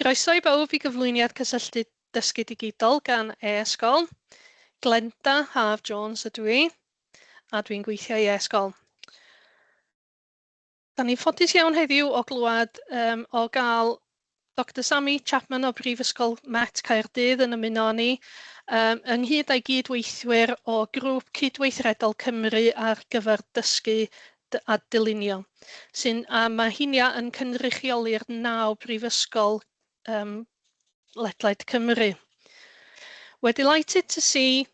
Croeso I bawb I gyflwyniad cysylltu dysgu digidol gan e-sgol. Glenda Haf Jones ydw I, a dwi'n gweithio i e-sgol. Da ni'n ffodus iawn heddiw o glywed o gael Dr Sammy Chapman o Brifysgol Met Caerdydd yn ymuno ni, ynghyd â'i gydweithwyr o Grŵp Cydweithredol Cymru ar gyfer dysgu a Dylunio, mae hinia yn cynrychioli'r 9 brifysgol ledled Cymru. We're delighted to see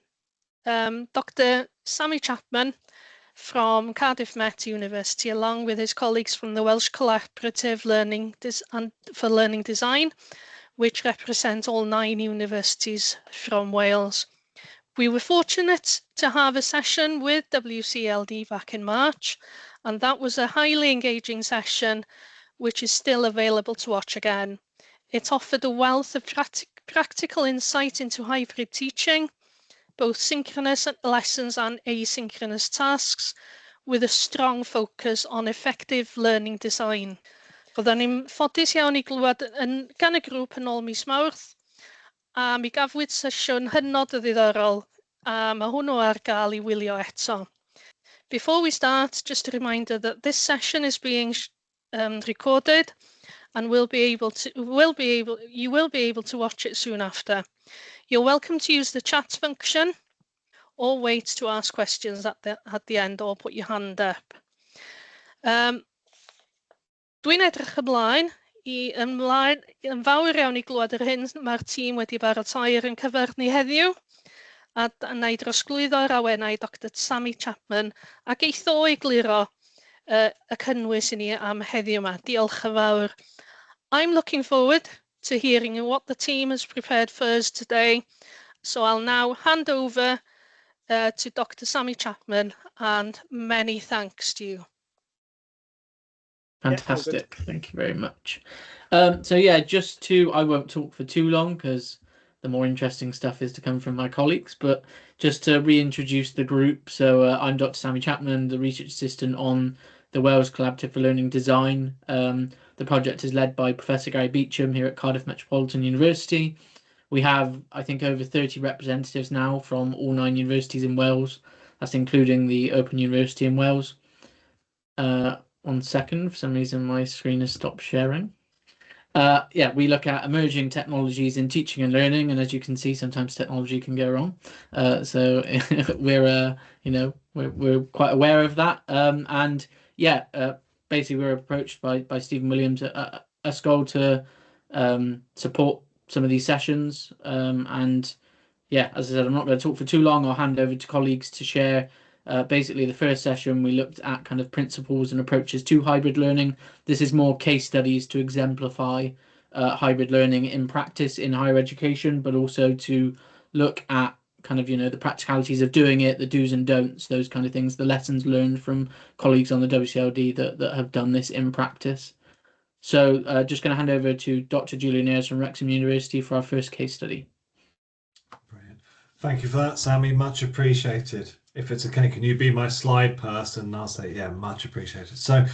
Dr Sammy Chapman from Cardiff Met University, along with his colleagues from the Welsh Collaborative for Learning Design, which represent all 9 universities from Wales. We were fortunate to have a session with WCLD back in March, and that was a highly engaging session, which is still available to watch again. It offered a wealth of practical insight into hybrid teaching, both synchronous lessons and asynchronous tasks, with a strong focus on effective learning design. Roedden ni'n ffodus iawn I glywed gan y grŵp yn ôl mis Mawrth, a mi gafwyd sesiwn hynod o ddiddorol, a mae hwnnw ar gael I wylio eto. Before we start, just a reminder that this session is being recorded, and you will be able to watch it soon after. You're welcome to use the chat function or wait to ask questions at the end or put your hand up. Dwi'n edrych ymlaen yn fawr iawn I glywed yr hyn mae'r tîm wedi baratoi yn cyfyrddni heddiw, a na I drosglwyddo'r awennau Dr Sammy Chapman ac eithaf o egluro y cynnwys I ni am heddiw yma. Diolch yn fawr. I'm looking forward to hearing what the team has prepared for us today. So I'll now hand over to Dr Sammy Chapman, and many thanks to you. Fantastic, thank you very much. So yeah, I won't talk for too long because the more interesting stuff is to come from my colleagues, but just to reintroduce the group. So I'm Dr Sammy Chapman, the research assistant on the Wales Collaborative for Learning Design. The project is led by Professor Gary Beecham here at Cardiff Metropolitan University. We have, I think, over 30 representatives now from all 9 universities in Wales. That's including the Open University in Wales. 1 second, for some reason my screen has stopped sharing. Yeah, we look at emerging technologies in teaching and learning, and as you can see, sometimes technology can go wrong. So we're quite aware of that. And yeah, basically we're approached by Stephen Williams at e-sgol to support some of these sessions. And yeah, as I said, I'm not going to talk for too long. I'll hand over to colleagues to share. Basically, the first session we looked at kind of principles and approaches to hybrid learning. This is more case studies to exemplify hybrid learning in practice in higher education, but also to look at kind of, the practicalities of doing it, the do's and don'ts, those kind of things, the lessons learned from colleagues on the WCLD that have done this in practice. So just going to hand over to Dr. Dylunio from Wrexham University for our first case study. Brilliant. Thank you for that, Sammy. Much appreciated. If it's okay, can you be my slide person? I'll say, yeah, much appreciated. So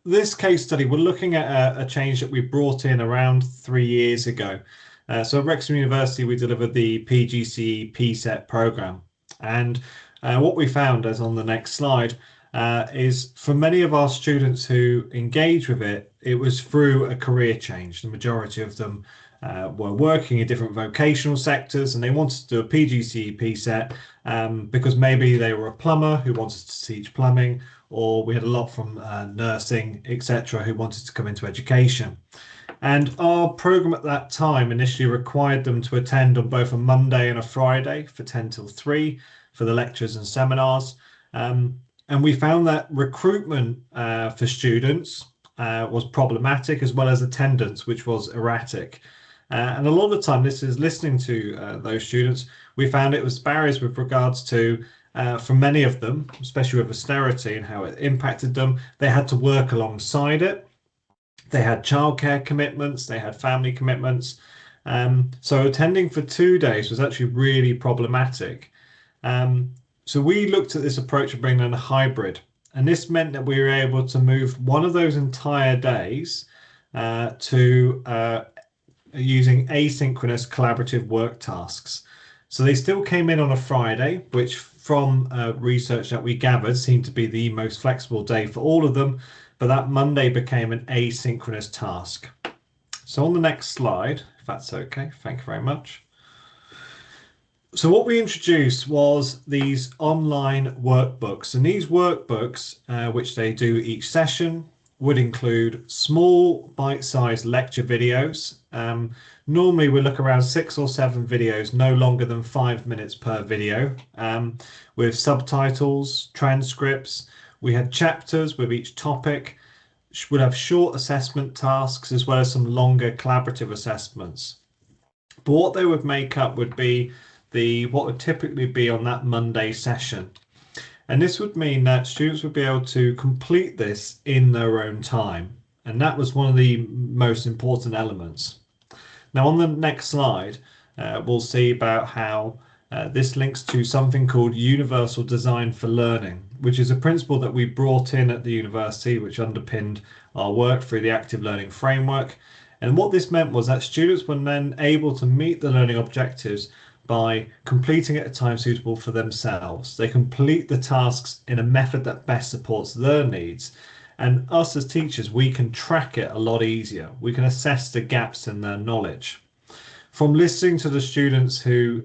this case study, we're looking at a change that we brought in around 3 years ago. So at Wrexham University, we delivered the PGCE PSET program. And what we found, as on the next slide, is for many of our students who engage with it, it was through a career change. The majority of them were working in different vocational sectors, and they wanted to do a PGCE PSET because maybe they were a plumber who wanted to teach plumbing, or we had a lot from nursing, etc., who wanted to come into education. And our program at that time initially required them to attend on both a Monday and a Friday for 10 till 3 for the lectures and seminars. And we found that recruitment for students was problematic, as well as attendance, which was erratic. And a lot of the time, this is listening to those students, we found it was barriers with regards to, for many of them, especially with austerity and how it impacted them, they had to work alongside it. They had childcare commitments, they had family commitments. So attending for 2 days was actually really problematic. So we looked at this approach of bringing in a hybrid, and this meant that we were able to move one of those entire days to using asynchronous collaborative work tasks. So they still came in on a Friday, which from research that we gathered seemed to be the most flexible day for all of them, but that Monday became an asynchronous task. So on the next slide, if that's okay, thank you very much. So what we introduced was these online workbooks, and these workbooks, which they do each session, would include small bite-sized lecture videos. Normally we look around 6 or 7 videos, no longer than 5 minutes per video, with subtitles, transcripts. We had chapters with each topic, would have short assessment tasks as well as some longer collaborative assessments. But what they would make up would be what would typically be on that Monday session. And this would mean that students would be able to complete this in their own time. And that was one of the most important elements. Now on the next slide, we'll see about how this links to something called universal design for learning, which is a principle that we brought in at the university, which underpinned our work through the active learning framework. And what this meant was that students were then able to meet the learning objectives by completing at a time suitable for themselves. They complete the tasks in a method that best supports their needs. And us as teachers, we can track it a lot easier. We can assess the gaps in their knowledge. From listening to the students who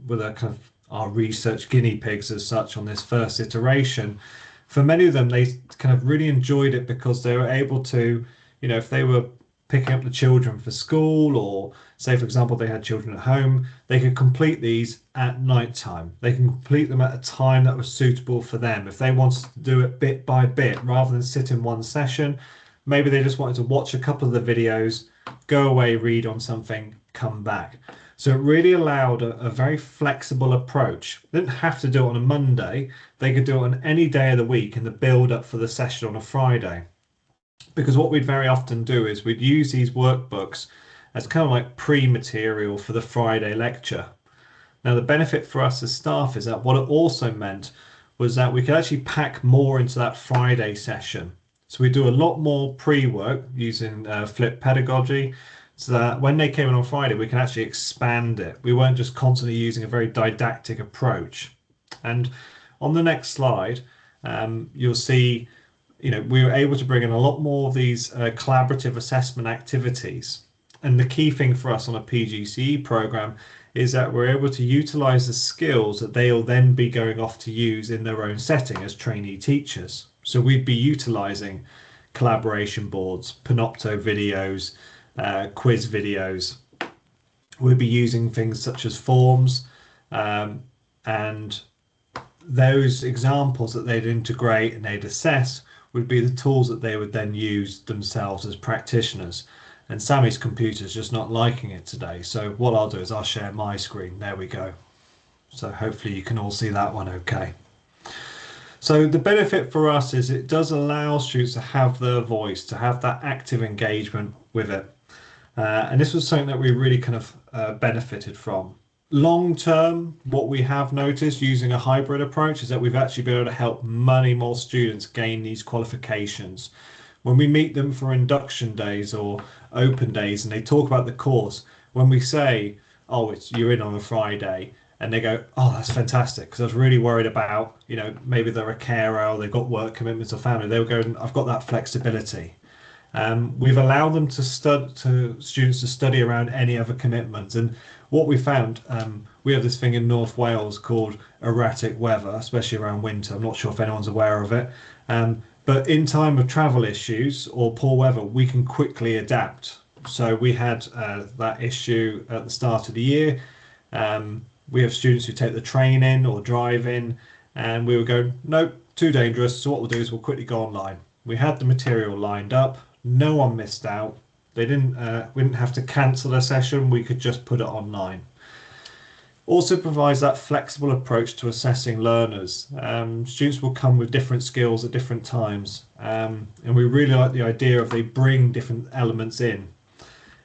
were the kind of our research guinea pigs as such on this first iteration, for many of them, they kind of really enjoyed it because they were able to, you know, if they were picking up the children for school, or say, for example, they had children at home, they could complete these at night time. They can complete them at a time that was suitable for them. If they wanted to do it bit by bit, rather than sit in one session, maybe they just wanted to watch a couple of the videos, go away, read on something, come back. So it really allowed a very flexible approach. They didn't have to do it on a Monday. They could do it on any day of the week in the build up for the session on a Friday. Because what we'd very often do is we'd use these workbooks as kind of like pre-material for the Friday lecture. Now the benefit for us as staff is that what it also meant was that we could actually pack more into that Friday session. So we do a lot more pre-work using flipped pedagogy, so that when they came in on Friday, we can actually expand it. We weren't just constantly using a very didactic approach. And on the next slide, you'll see, you know, we were able to bring in a lot more of these collaborative assessment activities. And the key thing for us on a PGCE program is that we're able to utilize the skills that they'll then be going off to use in their own setting as trainee teachers. So we'd be utilizing collaboration boards, Panopto videos, quiz videos. We'd be using things such as forms, and those examples that they'd integrate and they'd assess would be the tools that they would then use themselves as practitioners. And Sammy's computer's just not liking it today, so what I'll do is I'll share my screen. There we go. So hopefully you can all see that one okay. So the benefit for us is it does allow students to have their voice, to have that active engagement with it. And this was something that we really kind of benefited from. Long term, what we have noticed using a hybrid approach is that we've actually been able to help many more students gain these qualifications. When we meet them for induction days or open days and they talk about the course, when we say, oh, you're in on a Friday, and they go, oh, that's fantastic, because I was really worried about, you know, maybe they're a carer or they've got work commitments or family, they will go, I've got that flexibility. We've allowed them to students to study around any other commitments. And what we found, we have this thing in North Wales called erratic weather, especially around winter. I'm not sure if anyone's aware of it. But in time of travel issues or poor weather, we can quickly adapt. So we had that issue at the start of the year. We have students who take the train in or drive in, and we were going, nope, too dangerous. So what we'll do is we'll quickly go online. We had the material lined up. No one missed out. They didn't. We didn't have to cancel a session. We could just put it online. Also provides that flexible approach to assessing learners. Students will come with different skills at different times, and we really like the idea of they bring different elements in.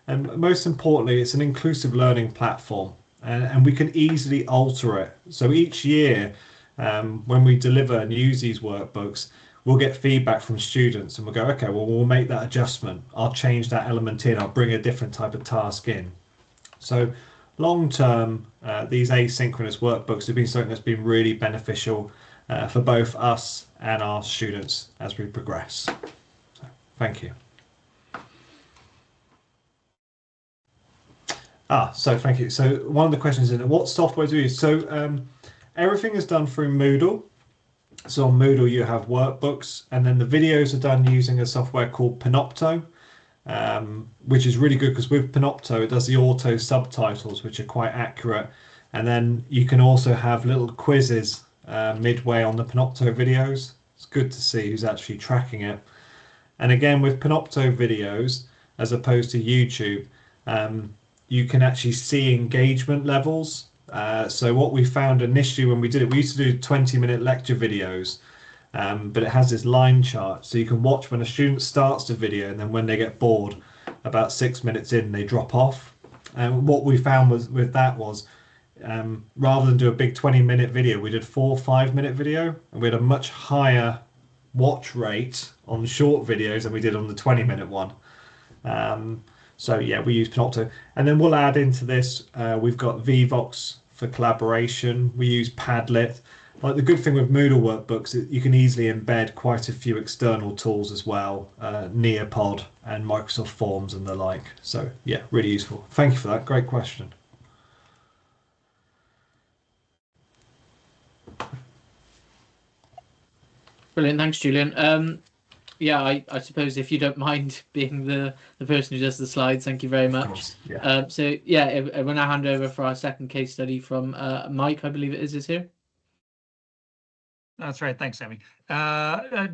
And most importantly, it's an inclusive learning platform, and we can easily alter it. So each year, when we deliver and use these workbooks, we'll get feedback from students and we'll go, okay, well, we'll make that adjustment. I'll change that element in. I'll bring a different type of task in. So long term, these asynchronous workbooks have been something that's been really beneficial for both us and our students as we progress. So, thank you. So thank you. So one of the questions is, what software do you use? So everything is done through Moodle. So on Moodle you have workbooks, and then the videos are done using a software called Panopto, which is really good because with Panopto it does the auto subtitles, which are quite accurate. And then you can also have little quizzes midway on the Panopto videos. It's good to see who's actually tracking it. And again, with Panopto videos, as opposed to YouTube, you can actually see engagement levels. So what we found initially when we did it, we used to do 20-minute lecture videos, but it has this line chart. So you can watch when a student starts the video, and then when they get bored, about 6 minutes in, they drop off. And what we found was with that was, rather than do a big 20-minute video, we did 4 5-minute video, and we had a much higher watch rate on short videos than we did on the 20-minute one. So yeah, we use Panopto, and then we'll add into this. We've got Vvox for collaboration. We use Padlet. Like the good thing with Moodle workbooks, you can easily embed quite a few external tools as well, Nearpod and Microsoft Forms and the like. So yeah, really useful. Thank you for that. Great question. Brilliant, thanks, Julian. Yeah, I suppose if you don't mind being the person who does the slides, thank you very much. Of course, yeah. So yeah, when I hand over for our second case study from Mike, I believe it is here. That's right. Thanks, Sammy.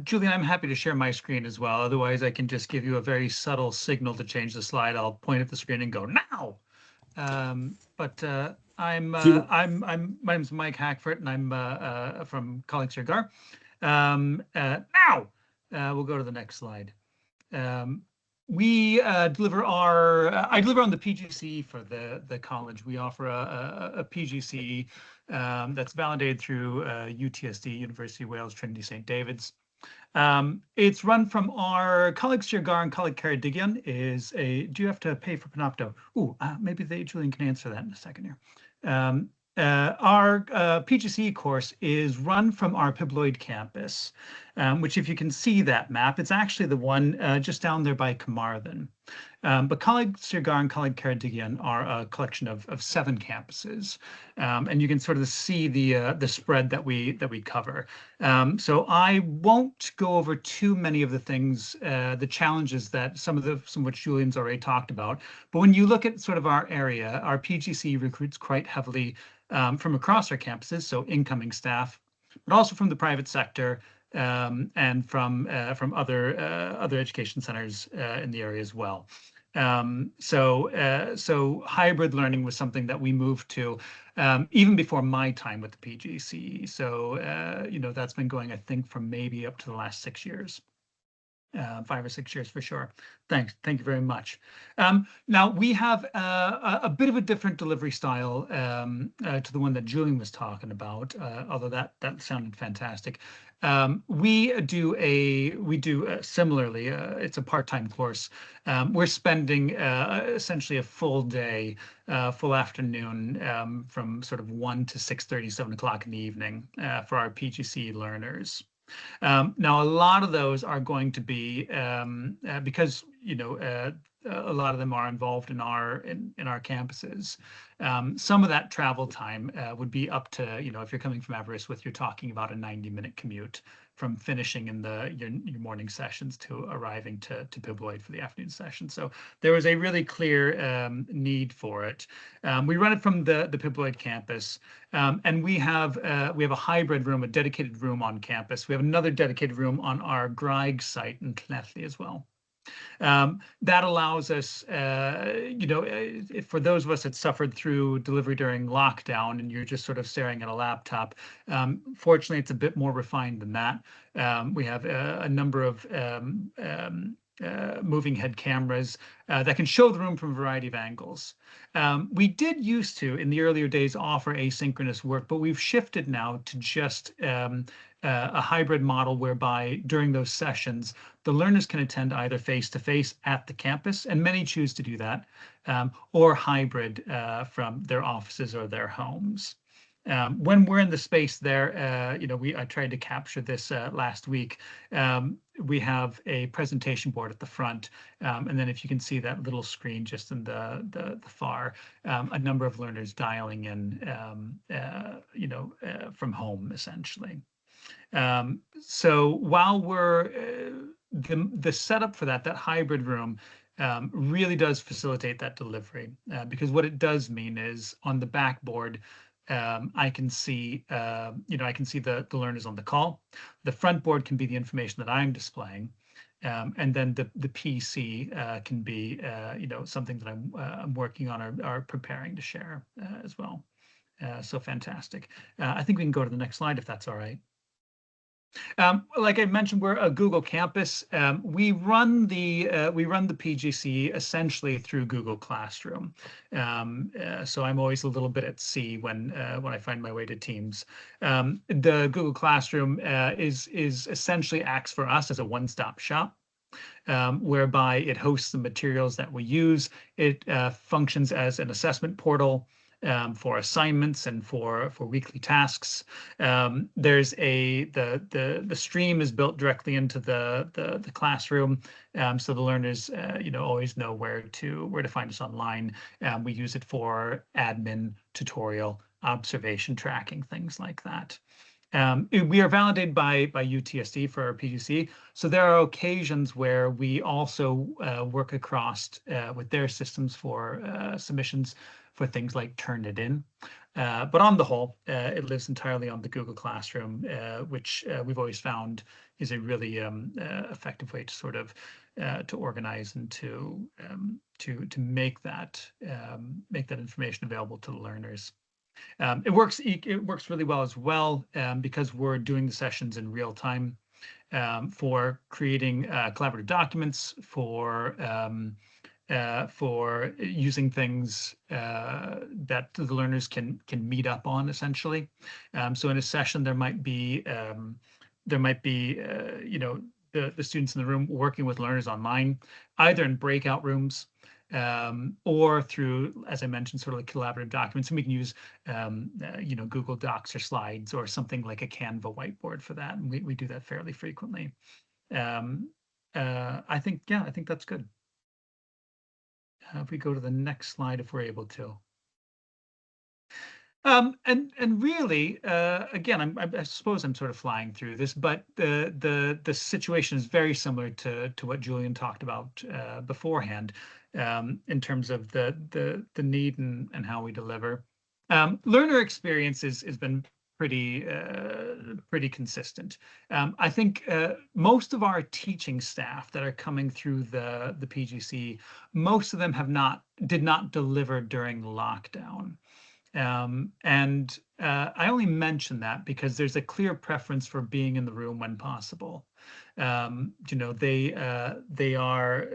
Julian, I'm happy to share my screen as well. Otherwise, I can just give you a very subtle signal to change the slide. I'll point at the screen and go now. My name's Mike Hackford, and I'm from colleagues here. Now. We'll go to the next slide. We deliver I deliver on the PGCE for the college. We offer a PGCE that's validated through UTSD, University of Wales, Trinity St. David's. It's run from our colleague Sirgar and colleague Ceredigion. Do you have to pay for Panopto? Maybe Julian can answer that in a second here. Our PGCE course is run from our Pibloid campus, which, if you can see that map, it's actually the one just down there by Carmarthen. But colleague Sirgar and colleague Ceredigion are a collection of 7 campuses, and you can sort of see the spread that we cover. So I won't go over too many of the things, the challenges that some of which Julian's already talked about. But when you look at sort of our area, our PGCE recruits quite heavily from across our campuses, so incoming staff, but also from the private sector and from other education centers in the area as well. So hybrid learning was something that we moved to even before my time with the PGCE. So that's been going, I think, from maybe up to the last 6 years. 5 or 6 years for sure. Thank you very much. Now we have a bit of a different delivery style to the one that Julian was talking about, although that sounded fantastic. We do similarly. It's a part-time course. We're spending essentially a full day, full afternoon from sort of 1 to 6:30, 7 o'clock in the evening for our PGCE learners. Now, a lot of those are going to be because a lot of them are involved in our campuses. Some of that travel time would be up to, if you're coming from Aberystwyth, you're talking about a 90-minute commute from finishing in your morning sessions to arriving to Pibloid for the afternoon session. So there was a really clear need for it. We run it from the Pibloid campus, and we have a hybrid room, a dedicated room on campus. We have another dedicated room on our Graig site in Llanelli as well. That allows us, for those of us that suffered through delivery during lockdown and you're just sort of staring at a laptop, fortunately, it's a bit more refined than that. We have a number of moving head cameras that can show the room from a variety of angles. We did used to, in the earlier days, offer asynchronous work, but we've shifted now to just a hybrid model whereby during those sessions, the learners can attend either face-to-face at the campus, and many choose to do that, or hybrid from their offices or their homes. When we're in the space there, you know, I tried to capture this last week. We have a presentation board at the front, and then if you can see that little screen just in the far, a number of learners dialing in, you know, from home essentially. So while we're the setup for that hybrid room really does facilitate that delivery, because what it does mean is on the backboard, I can see, you know, I can see the learners on the call. The front board can be the information that I'm displaying, and then the PC can be, you know, something that I'm working on or preparing to share as well. So fantastic. I think we can go to the next slide if that's all right. Like I mentioned, we're a Google campus. We run the PGC essentially through Google Classroom. So I'm always a little bit at sea when I find my way to Teams. The Google Classroom is essentially acts for us as a one-stop shop. Whereby it hosts the materials that we use. It functions as an assessment portal for assignments and for weekly tasks. There's the stream is built directly into the classroom, so the learners you know, always know where to find us online. We use it for admin, tutorial, observation tracking, things like that. We are validated by UTSD for our PGC, so there are occasions where we also work across with their systems for submissions for things like Turnitin. But on the whole, it lives entirely on the Google Classroom, which we've always found is a really effective way to sort of to organize and to make that information available to the learners. It works really well as well because we're doing the sessions in real time for creating collaborative documents, for using things that the learners can meet up on essentially. So in a session there might be you know, the students in the room working with learners online, either in breakout rooms or through, as I mentioned, sort of like collaborative documents, and we can use you know, Google Docs or slides or something like a Canva whiteboard for that, and we do that fairly frequently. I think that's good. If we go to the next slide, if we're able to. And really, again, I suppose I'm sort of flying through this, but the situation is very similar to what Julian talked about beforehand, in terms of the need and how we deliver. Learner experience has been pretty consistent. I think most of our teaching staff that are coming through the PGC, most of them did not deliver during lockdown. And I only mention that because there's a clear preference for being in the room when possible. You know, they are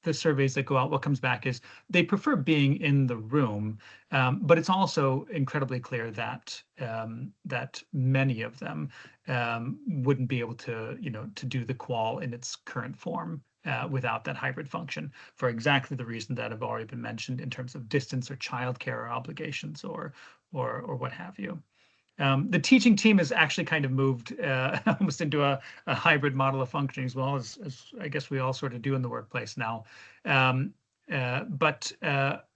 the surveys that go out, what comes back is they prefer being in the room, but it's also incredibly clear that that many of them wouldn't be able to, you know, to do the qual in its current form without that hybrid function, for exactly the reason that have already been mentioned in terms of distance or childcare or obligations or what have you. The teaching team has actually kind of moved almost into a hybrid model of functioning as well, as I guess we all sort of do in the workplace now. But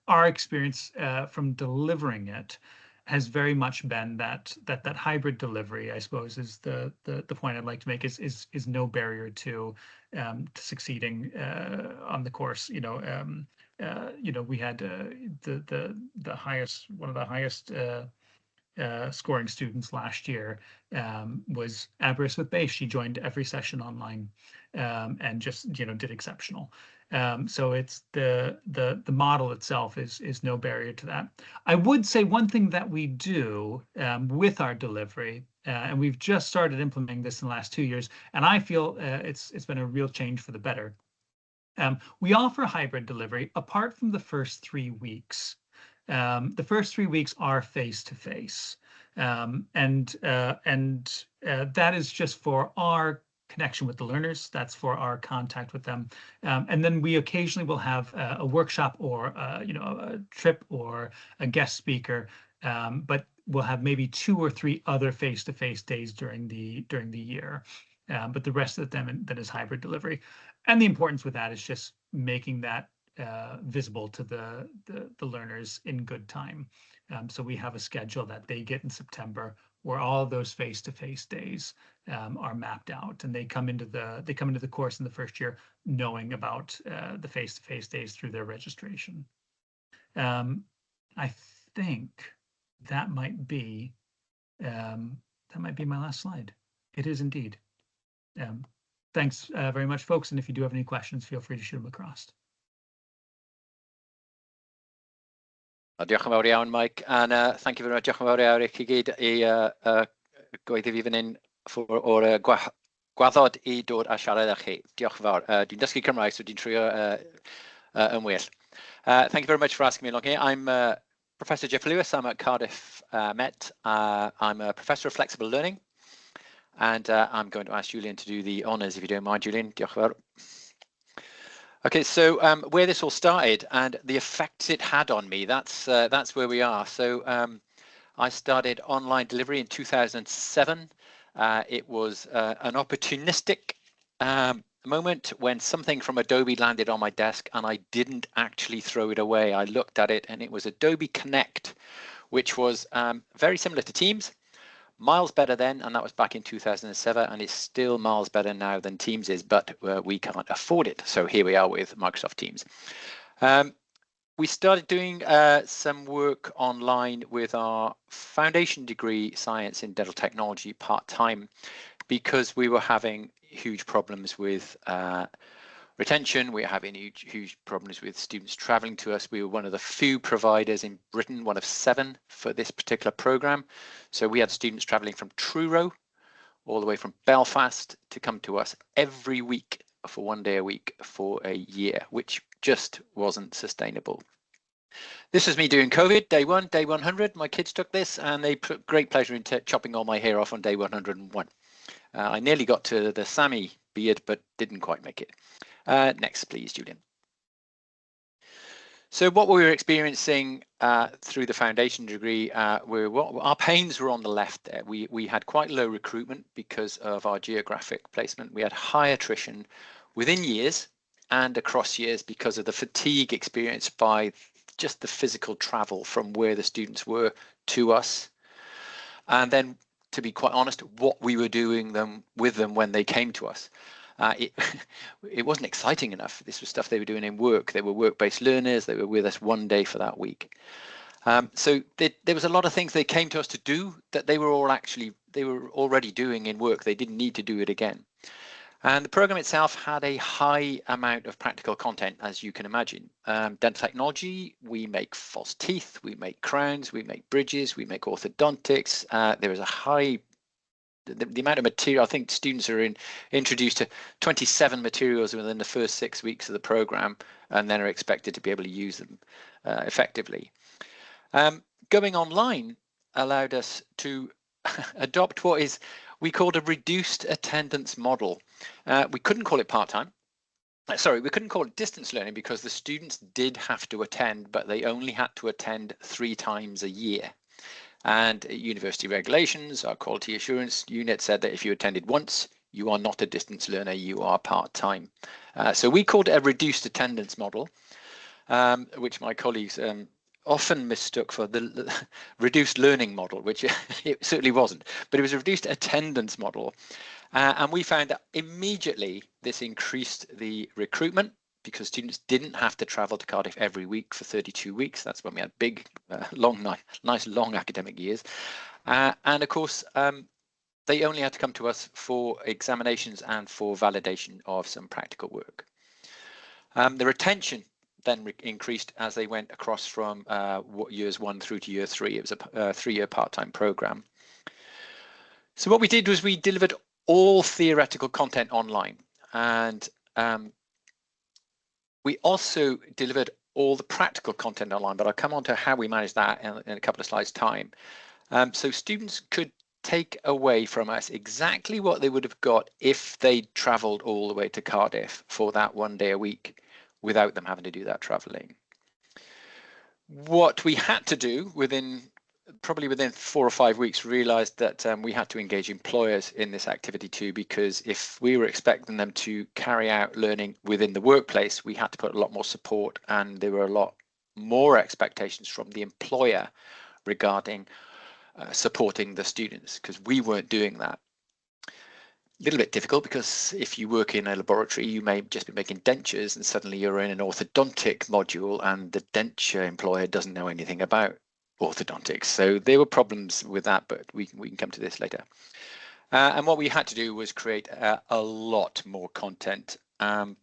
our experience from delivering it has very much been that hybrid delivery, I suppose, is the point I'd like to make is no barrier to succeeding on the course. You know, we had the highest, one of the highest scoring students last year was Aberystwyth with Base. She joined every session online and just, you know, did exceptional. So it's the model itself is no barrier to that. I would say one thing that we do with our delivery, and we've just started implementing this in the last 2 years, and I feel it's been a real change for the better. We offer hybrid delivery apart from the first 3 weeks. The first 3 weeks are face-to-face, and that is just for our connection with the learners. That's for our contact with them, and then we occasionally will have a workshop or a trip or a guest speaker, but we'll have maybe 2 or 3 other face-to-face days during the year, but the rest of them that is hybrid delivery. And the importance with that is just making that visible to the learners in good time. So we have a schedule that they get in September where all of those face-to-face days are mapped out, and they come into the course in the first year knowing about the face-to-face days through their registration. I think that might be my last slide. It is indeed. Thanks very much, folks. And if you do have any questions, feel free to shoot them across. Diolch yn fawr iawn, Mike, and thank you very much. Diolch yn fawr iawn i chi gyd i gweithio fi fan hyn o'r gwaddod i dod a siarad â chi. Diolch yn fawr. Dwi'n dysgu Cymraeg, so dwi'n trio yn well. Thank you very much for asking me along here. I'm Professor Jeff Lewis. I'm at Cardiff Met. I'm a Professor of Flexible Learning, and I'm going to ask Julian to do the honours, if you don't mind, Julian. Diolch yn fawr. Okay, so where this all started and the effects it had on me, that's where we are. So I started online delivery in 2007. It was an opportunistic moment when something from Adobe landed on my desk and I didn't actually throw it away. I looked at it and it was Adobe Connect, which was very similar to Teams. Miles better then, and that was back in 2007, and it's still miles better now than Teams is, but we can't afford it. So here we are with Microsoft Teams. We started doing some work online with our foundation degree science in dental technology part-time because we were having huge problems with retention. We were having huge problems with students traveling to us. We were one of the few providers in Britain, one of 7 for this particular program. So we had students traveling from Truro all the way from Belfast to come to us every week for 1 day a week for a year, which just wasn't sustainable. This was me doing COVID, day 1, day 100. My kids took this and they put great pleasure in chopping all my hair off on day 101. I nearly got to the Sammy beard, but didn't quite make it. Next, please, Julian. So what we were experiencing through the foundation degree, our pains were on the left there. We had quite low recruitment because of our geographic placement. We had high attrition within years and across years because of the fatigue experienced by just the physical travel from where the students were to us. And then, to be quite honest, what we were doing with them when they came to us. It wasn't exciting enough. This was stuff they were doing in work. They were work-based learners. They were with us 1 day for that week. So there was a lot of things they came to us to do that they were already doing in work. They didn't need to do it again. And the program itself had a high amount of practical content, as you can imagine. Dental technology, we make false teeth, we make crowns, we make bridges, we make orthodontics. There is a high the amount of material. I think students are introduced to 27 materials within the first 6 weeks of the program, and then are expected to be able to use them effectively. Going online allowed us to adopt what we called a reduced attendance model. We couldn't call it part-time. Sorry, we couldn't call it distance learning because the students did have to attend, but they only had to attend 3 times a year. And university regulations, our quality assurance unit said that if you attended once, you are not a distance learner, you are part-time. So we called it a reduced attendance model, which my colleagues often mistook for the reduced learning model, which it certainly wasn't, but it was a reduced attendance model. And we found that immediately this increased the recruitment because students didn't have to travel to Cardiff every week for 32 weeks. That's when we had big, nice long academic years. And of course, they only had to come to us for examinations and for validation of some practical work. The retention then increased as they went across from years 1 through to year 3. It was a 3-year part-time program. So what we did was we delivered all theoretical content online, and we also delivered all the practical content online, but I'll come on to how we manage that in a couple of slides time. So students could take away from us exactly what they would have got if they'd travelled all the way to Cardiff for that 1 day a week without them having to do that travelling. What we had to do probably within 4 or 5 weeks, realised that we had to engage employers in this activity too, because if we were expecting them to carry out learning within the workplace, we had to put a lot more support, and there were a lot more expectations from the employer regarding supporting the students, because we weren't doing that. A little bit difficult, because if you work in a laboratory, you may just be making dentures and suddenly you're in an orthodontic module and the denture employer doesn't know anything about orthodontics. So there were problems with that, but we can come to this later. And what we had to do was create a lot more content. And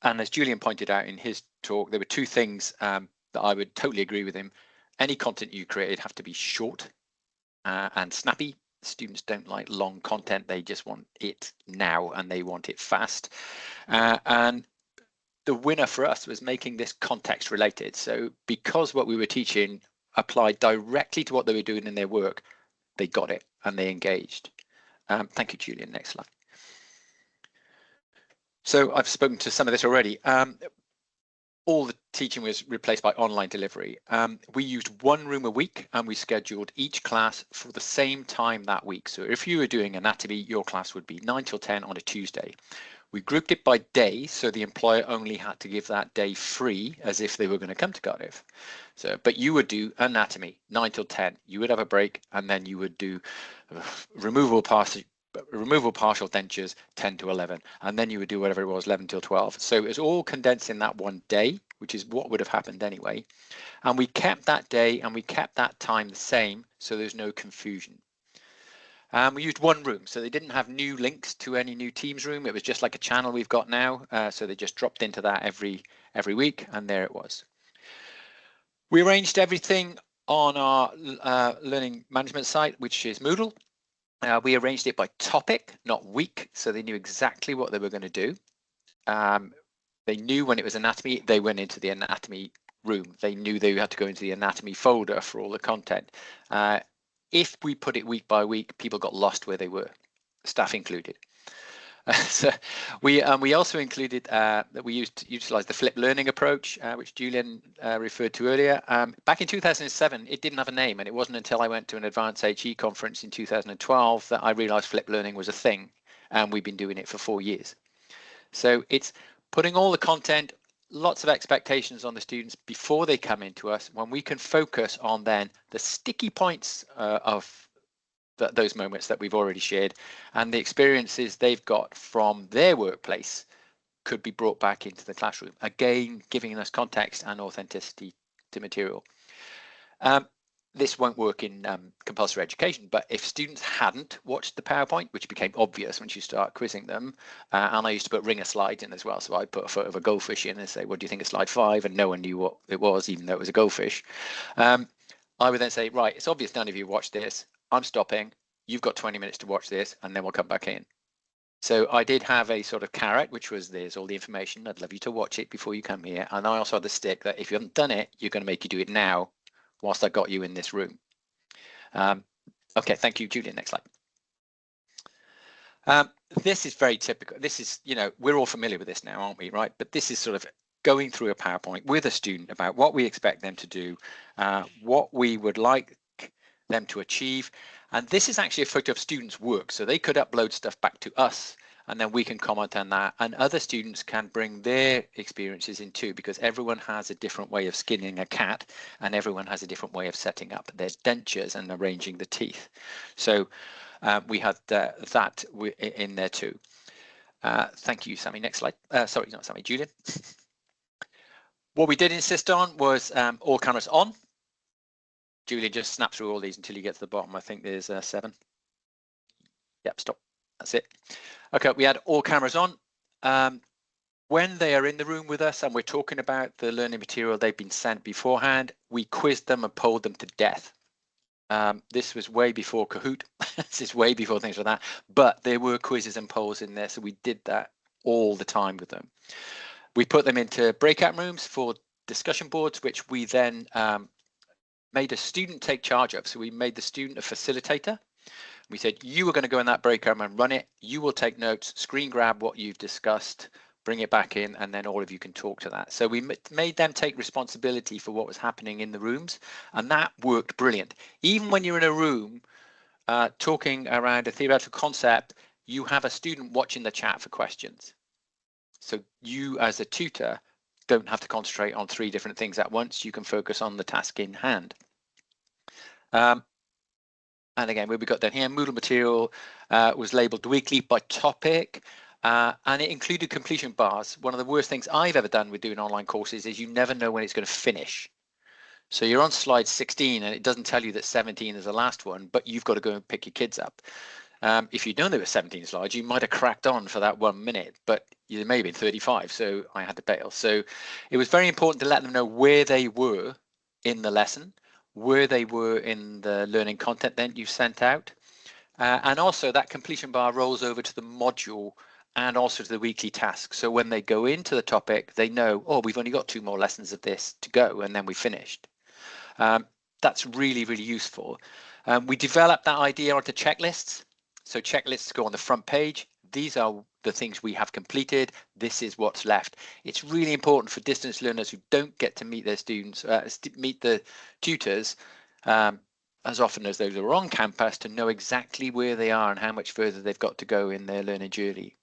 as Julian pointed out in his talk, there were two things that I would totally agree with him. Any content you created have to be short and snappy. Students don't like long content, they just want it now and they want it fast. And the winner for us was making this context related. So because what we were teaching applied directly to what they were doing in their work, they got it and they engaged. Thank you, Julian. Next slide. So I've spoken to some of this already. All the teaching was replaced by online delivery. We used one room a week and we scheduled each class for the same time that week. So if you were doing anatomy, your class would be 9 till 10 on a Tuesday. We grouped it by day, so the employer only had to give that day free as if they were going to come to Cardiff. So, but you would do anatomy 9 till 10. You would have a break, and then you would do removable partial dentures 10 to 11, and then you would do whatever it was 11 till 12. So it was all condensed in that one day, which is what would have happened anyway. And we kept that day and we kept that time the same, so there's no confusion. We used one room, so they didn't have new links to any new Teams room. It was just like a channel we've got now, so they just dropped into that every week, and there it was. We arranged everything on our learning management site, which is Moodle. We arranged it by topic, not week, so they knew exactly what they were going to do. They knew when it was anatomy, they went into the anatomy room. They knew they had to go into the anatomy folder for all the content. If we put it week by week, people got lost where they were, staff included. So we also included that we utilized the flipped learning approach, which Julian referred to earlier. Back in 2007, it didn't have a name, and it wasn't until I went to an advanced HE conference in 2012 that I realized flipped learning was a thing, and we've been doing it for 4 years. So it's putting all the content, lots of expectations on the students before they come into us, when we can focus on then the sticky points of those moments that we've already shared, and the experiences they've got from their workplace could be brought back into the classroom, again giving us context and authenticity to material. This won't work in compulsory education, but if students hadn't watched the PowerPoint, which became obvious once you start quizzing them, and I used to put ringer slides in as well, so I put a photo of a goldfish in and say, what do you think of slide 5? And no one knew what it was, even though it was a goldfish. I would then say, right, it's obvious none of you watched this. I'm stopping. You've got 20 minutes to watch this, and then we'll come back in. So I did have a sort of carrot, which was there's all the information. I'd love you to watch it before you come here. And I also had the stick that if you haven't done it, you're going to make you do it now whilst I got you in this room. Okay, thank you, Julian. Next slide. This is very typical. This is, you know, we're all familiar with this now, aren't we, right? But this is sort of going through a PowerPoint with a student about what we expect them to do, what we would like them to achieve. And this is actually a photo of students' work, so they could upload stuff back to us and then we can comment on that, and other students can bring their experiences in too, because everyone has a different way of skinning a cat and everyone has a different way of setting up their dentures and arranging the teeth. So we had that in there too. Thank you, Sammy. Next slide. Sorry, not Sammy, Julian. What we did insist on was all cameras on. Julian, just snap through all these until you get to the bottom. I think there's 7. Yep, stop. That's it. Okay, we had all cameras on. When they are in the room with us and we're talking about the learning material they've been sent beforehand, we quizzed them and polled them to death. This was way before Kahoot. This is way before things like that. But there were quizzes and polls in there, so we did that all the time with them. We put them into breakout rooms for discussion boards, which we then made a student take charge of. So we made the student a facilitator. We said, you are going to go in that break room and run it. You will take notes, screen grab what you've discussed, bring it back in, and then all of you can talk to that. So we made them take responsibility for what was happening in the rooms, and that worked brilliant. Even when you're in a room talking around a theoretical concept, you have a student watching the chat for questions. So you as a tutor don't have to concentrate on 3 different things at once. You can focus on the task in hand. And again, where we got down here, Moodle material was labeled weekly by topic, and it included completion bars. One of the worst things I've ever done with doing online courses is you never know when it's going to finish. So you're on slide 16 and it doesn't tell you that 17 is the last one, but you've got to go and pick your kids up. If you'd known there were 17 slides, you might have cracked on for that 1 minute, but there may have been 35, so I had to bail. So it was very important to let them know where they were in the lesson, where they were in the learning content that you sent out. And also that completion bar rolls over to the module and also to the weekly task. So when they go into the topic, they know, oh, we've only got 2 more lessons of this to go, and then we finished. That's really, really useful. We developed that idea onto checklists. So checklists go on the front page. These are the things we have completed. This is what's left. It's really important for distance learners who don't get to meet their students, meet the tutors as often as those who are on campus, to know exactly where they are and how much further they've got to go in their learning journey.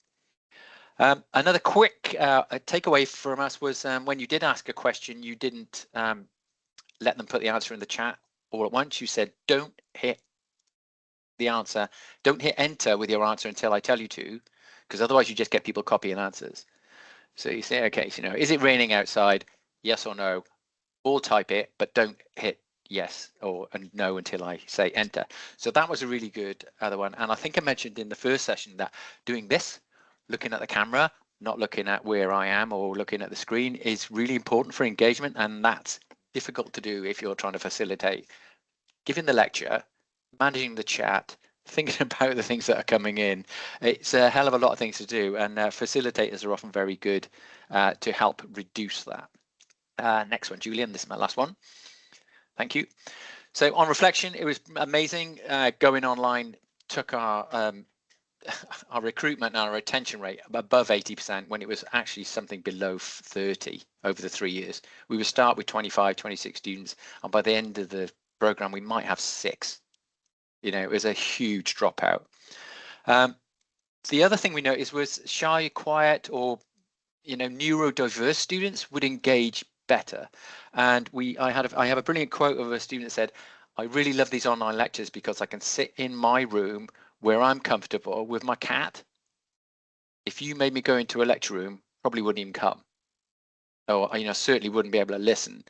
Another quick takeaway from us was when you did ask a question, you didn't let them put the answer in the chat all at once. You said, don't hit the answer, don't hit enter with your answer until I tell you to, because otherwise you just get people copying answers. So you say, okay, so, is it raining outside? Yes or no? All type it, but don't hit yes or no until I say enter. So that was a really good other one. And I think I mentioned in the first session that doing this, looking at the camera, not looking at where I am or looking at the screen, is really important for engagement, and that's difficult to do if you're trying to facilitate giving the lecture, managing the chat, thinking about the things that are coming in. It's a hell of a lot of things to do, and facilitators are often very good to help reduce that. Next one, Julian, this is my last one. Thank you. So on reflection, it was amazing. Going online took our recruitment and our retention rate above 80% when it was actually something below 30 over the 3 years. We would start with 25, 26 students, and by the end of the program, we might have 6. It was a huge dropout. The other thing we noticed was shy, quiet, or neurodiverse students would engage better. And I have a brilliant quote of a student that said, I really love these online lectures because I can sit in my room where I'm comfortable with my cat. If you made me go into a lecture room, probably wouldn't even come. Or certainly wouldn't be able to listen.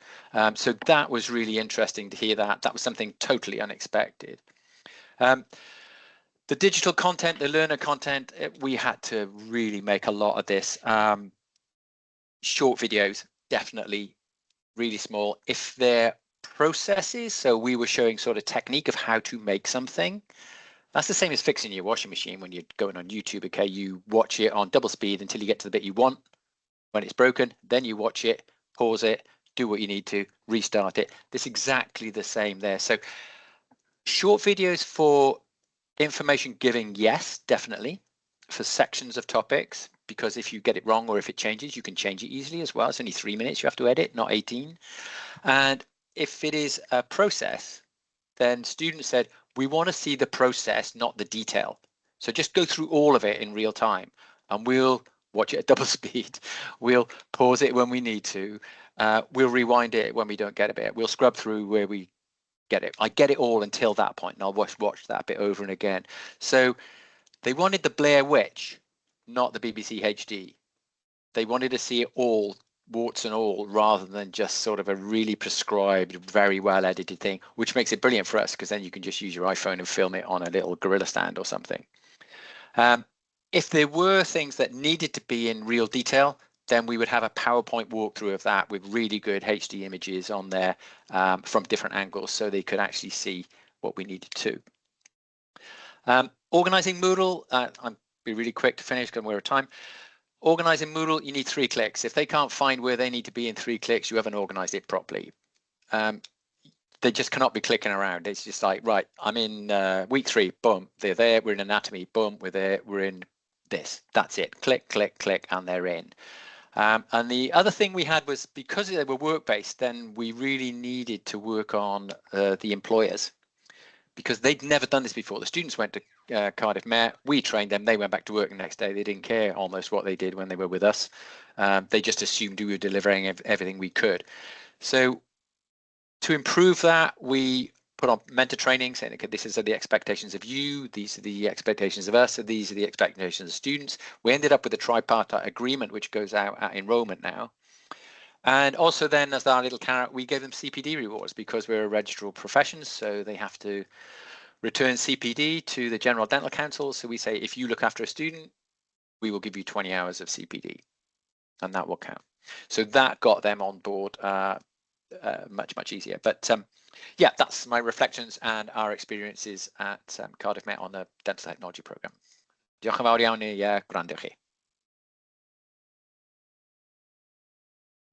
So that was really interesting to hear that. That was something totally unexpected. The digital content, the learner content, we had to really make a lot of this. Short videos, definitely really small. If they're processes, so we were showing sort of technique of how to make something. That's the same as fixing your washing machine when you're going on YouTube. Okay, you watch it on double speed until you get to the bit you want. When it's broken, then you watch it, pause it, do what you need to, restart it. It's exactly the same there. So short videos for information giving, yes, definitely. For sections of topics, because if you get it wrong or if it changes, you can change it easily as well. It's only 3 minutes you have to edit, not 18. And if it is a process, then students said, we want to see the process, not the detail. So just go through all of it in real time, and we'll watch it at double speed. We'll pause it when we need to. We'll rewind it when we don't get a bit. We'll scrub through where we get it. I get it all until that point, and I'll watch that bit over and again. So they wanted the Blair Witch, not the BBC HD. They wanted to see it all, warts and all, rather than just sort of a really prescribed, very well edited thing, which makes it brilliant for us because then you can just use your iPhone and film it on a little gorilla stand or something. If there were things that needed to be in real detail, then we would have a PowerPoint walkthrough of that with really good HD images on there from different angles so they could actually see what we needed to. Organizing Moodle, I'll be really quick to finish because we're out of time. Organising Moodle, you need 3 clicks. If they can't find where they need to be in 3 clicks, you haven't organised it properly. They just cannot be clicking around. It's just like, right, I'm in week 3, boom, they're there. We're in anatomy, boom, we're there. We're in this. That's it. Click, click, click, and they're in. And the other thing we had was, because they were work-based, then we really needed to work on the employers, because they'd never done this before. The students went to Cardiff Met, we trained them, they went back to work the next day. They didn't care almost what they did when they were with us. They just assumed we were delivering everything we could. So to improve that, we put on mentor training, saying, okay, this is the expectations of you, these are the expectations of us, and these are the expectations of students. We ended up with a tripartite agreement, which goes out at enrollment now. And also then, as our little carrot, we gave them CPD rewards, because we're a registrable profession, so they have to return CPD to the General Dental Council. So we say, if you look after a student, we will give you 20 hours of CPD, and that will count. So that got them on board much easier. But yeah, that's my reflections and our experiences at Cardiff Met on the dental technology program. Diolch yn fawr iawn I gwrando chi.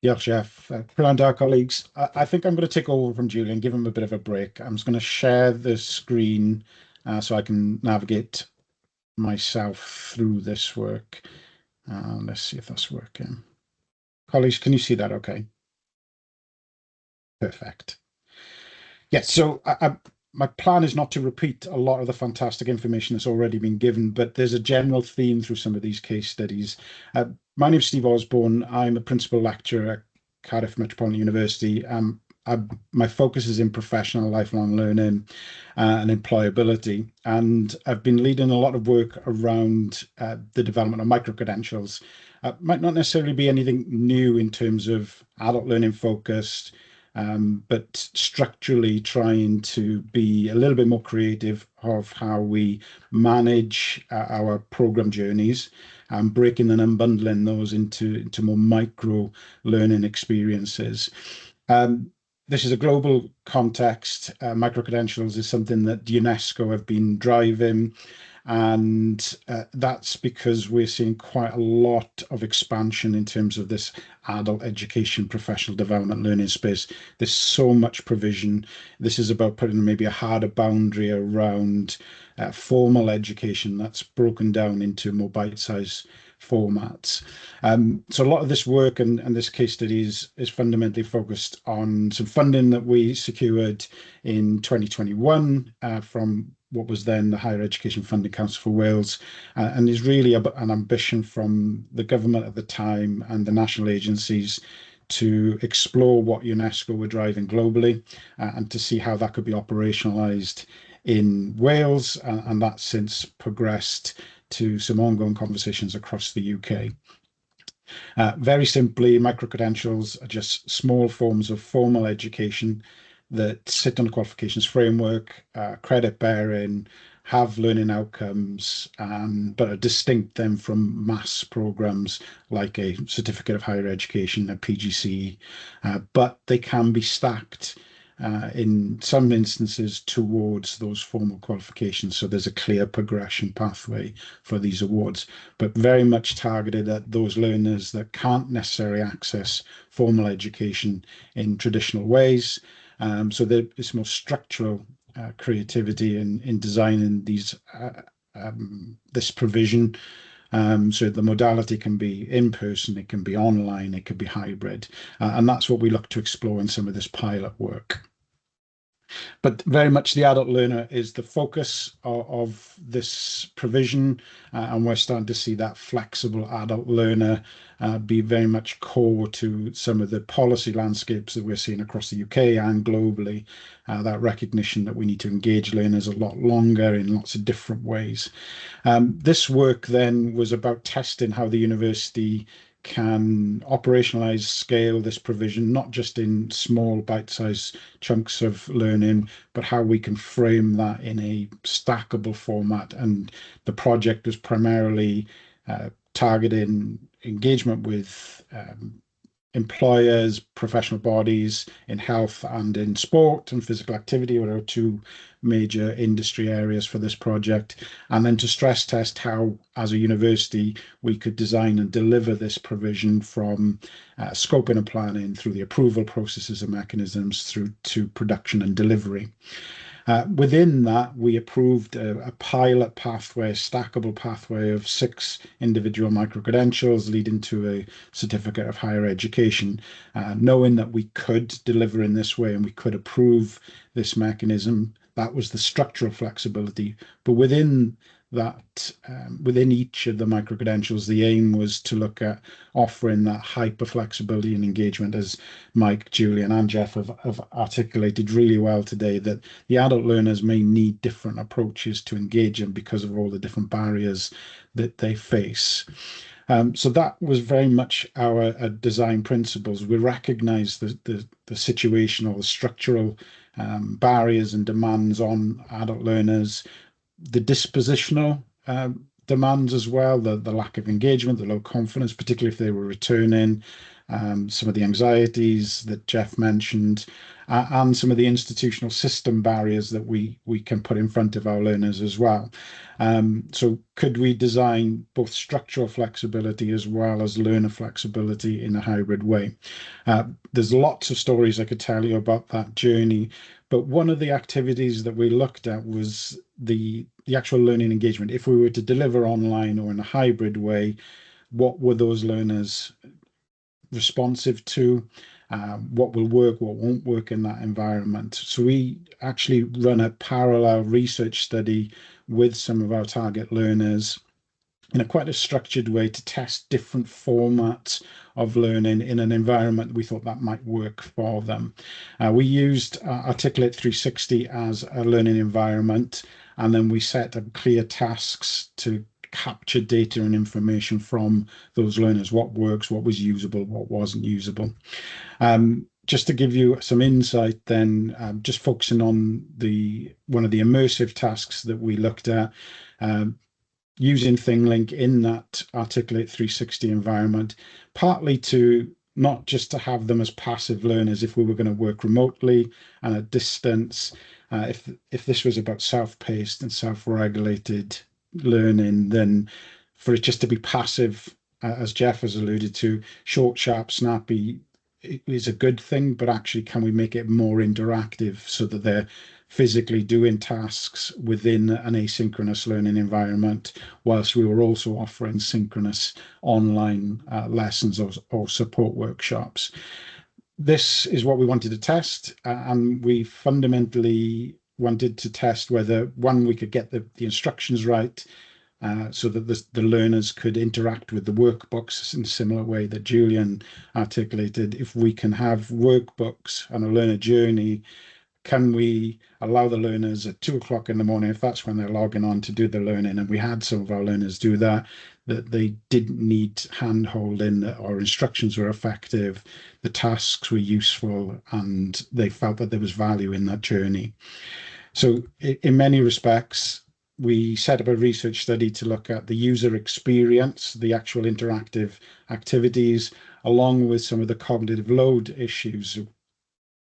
Diolch, Jeff. Prynawn da, colleagues. I think I'm going to take over from Julian, give him a bit of a break. I'm just going to share the screen so I can navigate myself through this work. Let's see if that's working. Colleagues, can you see that okay? Perfect. Yes, so my plan is not to repeat a lot of the fantastic information that's already been given, but there's a general theme through some of these case studies. My name's Steve Osborne. I'm a principal lecturer at Cardiff Metropolitan University. My focus is in professional lifelong learning and employability, and I've been leading a lot of work around the development of micro-credentials. Might not necessarily be anything new in terms of adult learning focused, but structurally trying to be a little bit more creative of how we manage our program journeys and breaking and unbundling those into more micro learning experiences. This is a global context. Micro-credentials is something that UNESCO have been driving, and that's because we're seeing quite a lot of expansion in terms of this adult education, professional development, learning space. There's so much provision. This is about putting maybe a harder boundary around formal education that's broken down into more bite-sized formats. So a lot of this work and this case study is fundamentally focused on some funding that we secured in 2021 from what was then the Higher Education Funding Council for Wales, and is really an ambition from the government at the time and the national agencies to explore what UNESCO were driving globally and to see how that could be operationalised in Wales, and that's since progressed to some ongoing conversations across the UK. Very simply, micro-credentials are just small forms of formal education that sit on a qualifications framework, credit bearing, have learning outcomes, but are distinct then from mass programs like a Certificate of Higher Education, a PGCE, but they can be stacked in some instances towards those formal qualifications. So there's a clear progression pathway for these awards, but very much targeted at those learners that can't necessarily access formal education in traditional ways. So there is more structural creativity in designing these this provision. So the modality can be in person, it can be online, it can be hybrid, and that's what we look to explore in some of this pilot work. But very much the adult learner is the focus of this provision, and we're starting to see that flexible adult learner be very much core to some of the policy landscapes that we're seeing across the UK and globally, that recognition that we need to engage learners a lot longer in lots of different ways. This work then was about testing how the university can operationalize, scale this provision, not just in small bite-sized chunks of learning, but how we can frame that in a stackable format. And the project was primarily targeting engagement with employers, professional bodies in health and in sport and physical activity were our two major industry areas for this project, and then to stress test how, as a university, we could design and deliver this provision from scoping and planning through the approval processes and mechanisms through to production and delivery. Within that, we approved a pilot pathway, a stackable pathway of 6 individual micro-credentials leading to a certificate of higher education, knowing that we could deliver in this way and we could approve this mechanism. That was the structural flexibility. But within that, within each of the micro-credentials, the aim was to look at offering that hyper flexibility and engagement, as Mike, Julian and Jeff have articulated really well today, that the adult learners may need different approaches to engage them because of all the different barriers that they face. So that was very much our design principles. We recognise the situational, the structural barriers and demands on adult learners, the dispositional demands as well, the lack of engagement, the low confidence, particularly if they were returning, some of the anxieties that Jeff mentioned, and some of the institutional system barriers that we can put in front of our learners as well. So could we design both structural flexibility as well as learner flexibility in a hybrid way? There's lots of stories I could tell you about that journey, but one of the activities that we looked at was the actual learning engagement. If we were to deliver online or in a hybrid way, what were those learners responsive to? What will work, what won't work in that environment? So we actually run a parallel research study with some of our target learners in quite a structured way to test different formats of learning in an environment we thought that might work for them. We used Articulate 360 as a learning environment, and then we set up clear tasks to capture data and information from those learners, what works, what was usable, what wasn't usable. Just to give you some insight then, just focusing on one of the immersive tasks that we looked at, using ThingLink in that Articulate 360 environment, partly to not just to have them as passive learners if we were going to work remotely and at distance, if this was about self-paced and self-regulated learning, then for it just to be passive, as Jeff has alluded to, short, sharp, snappy is a good thing, but actually can we make it more interactive so that they're physically doing tasks within an asynchronous learning environment, whilst we were also offering synchronous online lessons or support workshops. This is what we wanted to test, and we fundamentally wanted to test whether, one, we could get the instructions right, so that the learners could interact with the workbooks in a similar way that Julian articulated. If we can have workbooks and a learner journey, can we allow the learners at 2 o'clock in the morning, if that's when they're logging on, to do the learning? And we had some of our learners do that they didn't need hand-holding, our instructions were effective, the tasks were useful, and they felt that there was value in that journey. So in many respects, we set up a research study to look at the user experience, the actual interactive activities, along with some of the cognitive load issues.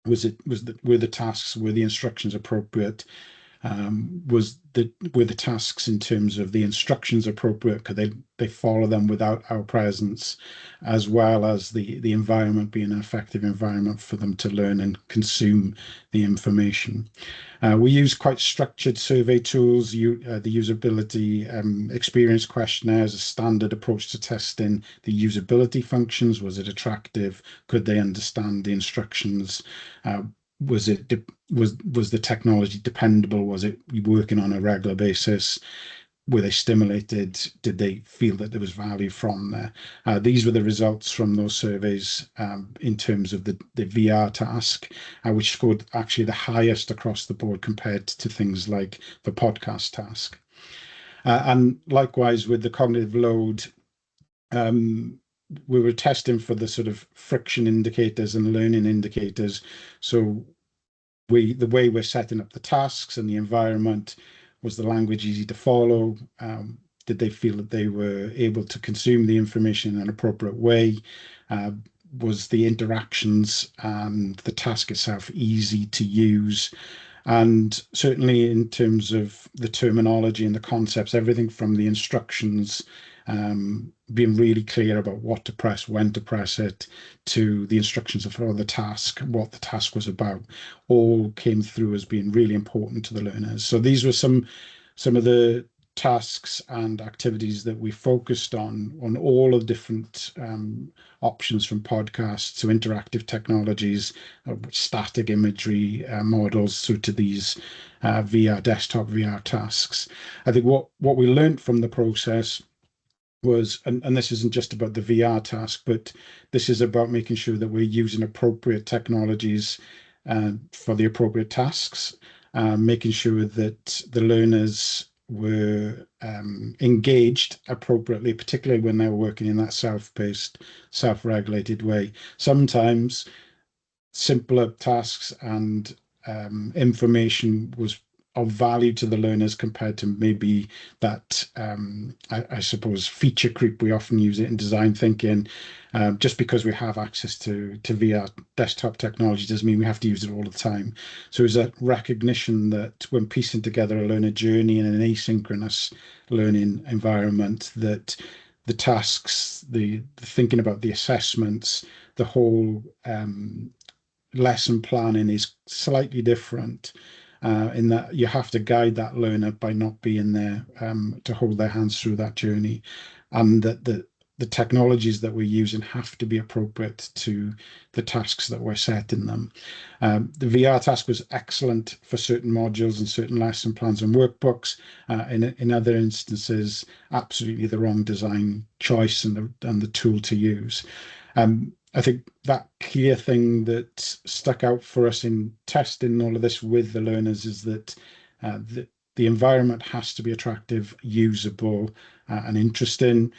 Were the tasks, were the instructions appropriate? Were the tasks in terms of the instructions appropriate? Could they follow them without our presence, as well as the environment being an effective environment for them to learn and consume the information? We use quite structured survey tools, the usability experience questionnaire as a standard approach to testing the usability functions. Was it attractive? Could they understand the instructions? Was the technology dependable? Was it working on a regular basis? Were they stimulated? Did they feel that there was value from there? These were the results from those surveys in terms of the VR task, which scored actually the highest across the board compared to things like the podcast task. And likewise with the cognitive load, we were testing for the sort of friction indicators and learning indicators. So the way we're setting up the tasks and the environment, was the language easy to follow? Did they feel that they were able to consume the information in an appropriate way? was the interactions and the task itself easy to use. And certainly in terms of the terminology and the concepts, everything from the instructions, being really clear about what to press, when to press it, to the instructions for the task, what the task was about, all came through as being really important to the learners. So these were some of the tasks and activities that we focused on all of the different options, from podcasts to interactive technologies, static imagery models, through to these VR desktop VR tasks. I think what we learned from the process was, and this isn't just about the VR task, but this is about making sure that we're using appropriate technologies for the appropriate tasks, making sure that the learners were engaged appropriately, particularly when they were working in that self-paced, self-regulated way. Sometimes simpler tasks and information was of value to the learners compared to maybe that, I suppose, feature creep. We often use it in design thinking. Just because we have access to VR desktop technology doesn't mean we have to use it all the time. So it's that recognition that when piecing together a learner journey in an asynchronous learning environment, that the tasks, the thinking about the assessments, the whole lesson planning is slightly different. In that you have to guide that learner by not being there to hold their hands through that journey, and that the technologies that we're using have to be appropriate to the tasks that we're setting them. The VR task was excellent for certain modules and certain lesson plans and workbooks. In other instances, absolutely the wrong design choice and the tool to use. I think that clear thing that stuck out for us in testing all of this with the learners is that the environment has to be attractive, usable, and interesting,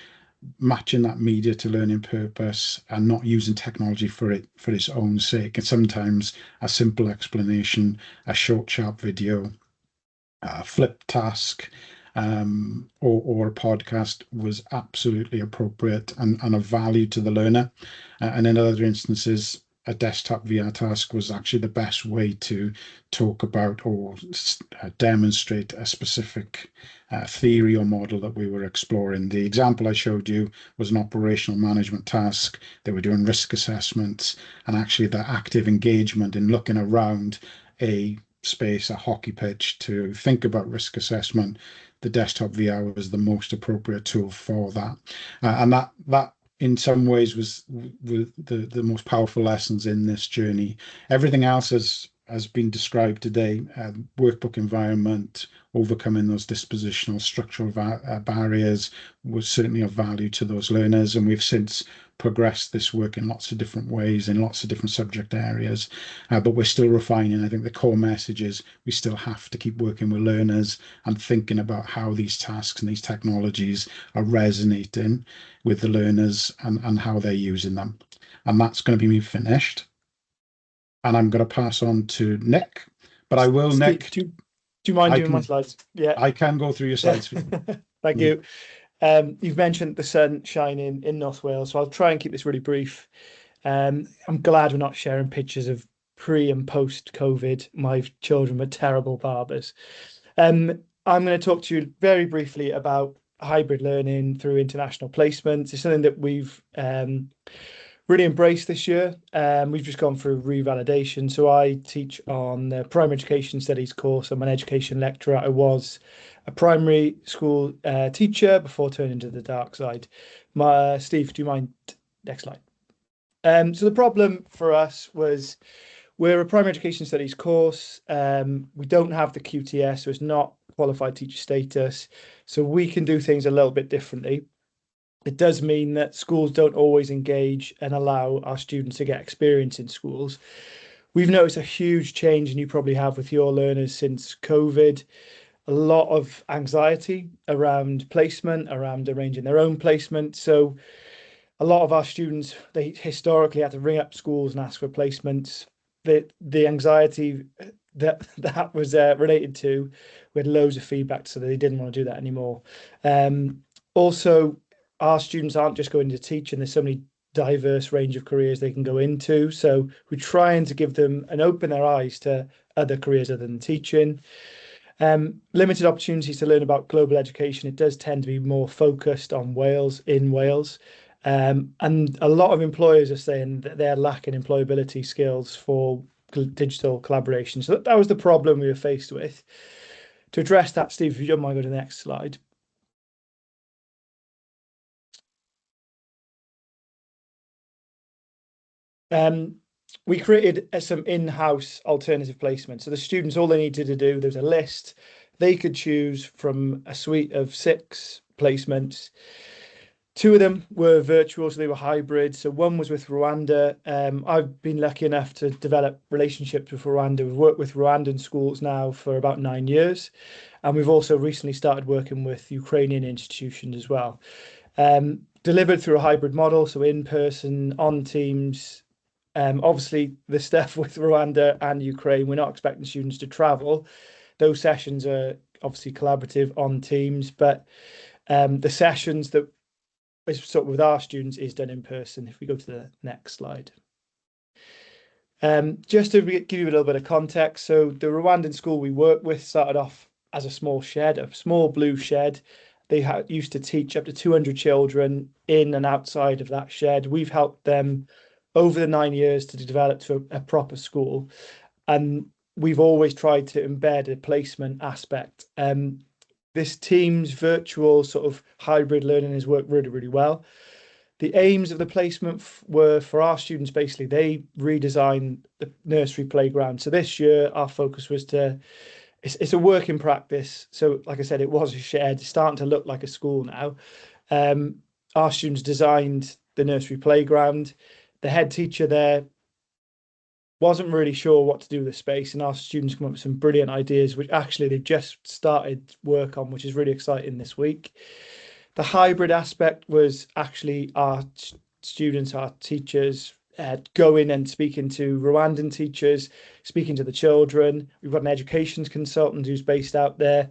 matching that media to learning purpose, and not using technology for its own sake. And sometimes a simple explanation, a short, sharp video, a flip task, or a podcast was absolutely appropriate and of value to the learner. And in other instances, a desktop VR task was actually the best way to talk about or demonstrate a specific theory or model that we were exploring. The example I showed you was an operational management task. They were doing risk assessments, and actually the active engagement in looking around a space, a hockey pitch, to think about risk assessment. The desktop VR was the most appropriate tool for that, and that in some ways was the most powerful lessons in this journey. Everything else has been described today. Workbook environment, overcoming those dispositional structural barriers was certainly of value to those learners, and we've since progressed this work in lots of different ways in lots of different subject areas, but we're still refining. I think the core message is we still have to keep working with learners and thinking about how these tasks and these technologies are resonating with the learners and how they're using them. And that's going to be me finished, and I'm going to pass on to Nick. But I will, Steve, Nick, do you mind doing my slides? Yeah, I can go through your slides. Thank you. You've mentioned the sun shining in North Wales, so I'll try and keep this really brief. I'm glad we're not sharing pictures of pre and post COVID. My children were terrible barbers. I'm going to talk to you very briefly about hybrid learning through international placements. It's something that we've really embraced this year. We've just gone through revalidation. So I teach on the primary education studies course. I'm an education lecturer. I was a primary school teacher before turning to the dark side. Steve, do you mind? Next slide. So the problem for us was we're a primary education studies course. We don't have the QTS, so it's not qualified teacher status. So we can do things a little bit differently. It does mean that schools don't always engage and allow our students to get experience in schools. We've noticed a huge change, and you probably have with your learners since COVID. A lot of anxiety around placement, around arranging their own placement. So a lot of our students, they historically had to ring up schools and ask for placements. The anxiety that was related to, we had loads of feedback, so they didn't want to do that anymore. Also, our students aren't just going to teach, and there's so many diverse range of careers they can go into. So we're trying to give them and open their eyes to other careers other than teaching. Limited opportunities to learn about global education. It does tend to be more focused on Wales, in Wales. And a lot of employers are saying that they're lacking employability skills for digital collaboration. So that was the problem we were faced with. To address that, Steve, if you don't mind, go to the next slide. We created some in-house alternative placements. So the students, all they needed to do, there's a list. They could choose from a suite of 6 placements. 2 of them were virtual, so they were hybrid. So one was with Rwanda. I've been lucky enough to develop relationships with Rwanda. We've worked with Rwandan schools now for about 9 years. And we've also recently started working with Ukrainian institutions as well. Delivered through a hybrid model, so in person, on Teams. Obviously, the stuff with Rwanda and Ukraine, we're not expecting students to travel. Those sessions are obviously collaborative on Teams, but the sessions that is sort of with our students is done in person. If we go to the next slide. Just to give you a little bit of context, so the Rwandan school we work with started off as a small shed, a small blue shed. They used to teach up to 200 children in and outside of that shed. We've helped them over the 9 years to develop to a proper school. And we've always tried to embed a placement aspect. This Teams virtual sort of hybrid learning has worked really, really well. The aims of the placement were for our students, basically, they redesigned the nursery playground. So this year, our focus was it's a work in practice. So like I said, it was a shed, it's starting to look like a school now. Our students designed the nursery playground. The head teacher there wasn't really sure what to do with the space, and our students come up with some brilliant ideas, which actually they've just started work on, which is really exciting this week. The hybrid aspect was actually our students, our teachers, going and speaking to Rwandan teachers, speaking to the children. We've got an educations consultant who's based out there,